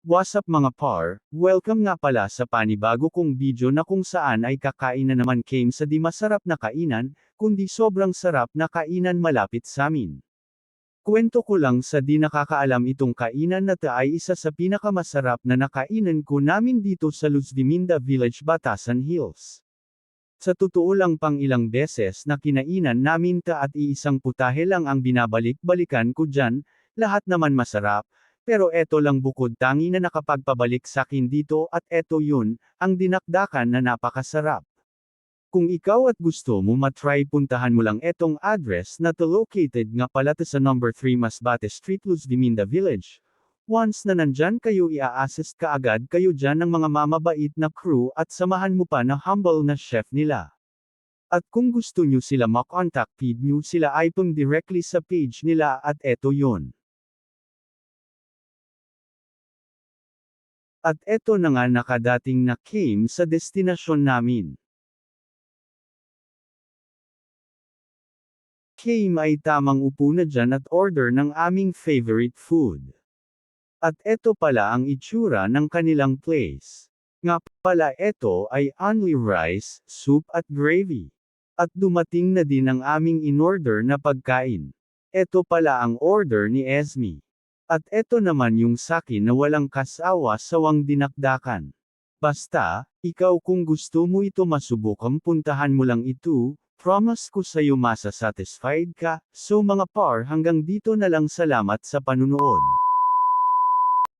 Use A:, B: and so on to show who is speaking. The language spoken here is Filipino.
A: What's up mga par, welcome nga pala sa panibago kong video na kung saan ay kakain na naman came sa di masarap na kainan, kundi sobrang sarap na kainan malapit sa amin. Kwento ko lang sa di nakakaalam itong kainan na ta ay isa sa pinakamasarap na nakainan ko namin dito sa Luz Viminda Village, Batasan Hills. Sa totoo lang pang ilang beses na kinainan namin ta at iisang putahe lang ang binabalik-balikan ko dyan, lahat naman masarap. Pero eto lang bukod tangi na nakapagpabalik sakin dito at eto yun, ang dinakdakan na napakasarap. Kung ikaw at gusto mo matry puntahan mo lang etong address na to located nga pala sa number 3 Masbate Street, Luz Viminda Village. Once na nandyan kayo ia-assist ka agad kayo dyan ng mga mamabait na crew at samahan mo pa na humble na chef nila. At kung gusto nyo sila makontak feed nyo sila iPhone directly sa page nila at eto yun. At eto na nga nakadating na came sa destinasyon namin. Came ay tamang upo na dyan at order ng aming favorite food. At eto pala ang itsura ng kanilang place. Nga pala eto ay only rice, soup at gravy. At dumating na din ang aming in-order na pagkain. Eto pala ang order ni Esme. At eto naman yung sakin na walang kasawa-sawang dinakdakan. Basta, ikaw kung gusto mo ito masubukan puntahan mo lang ito, promise ko sa'yo masasatisfied ka, so mga par hanggang dito na lang salamat sa panunood.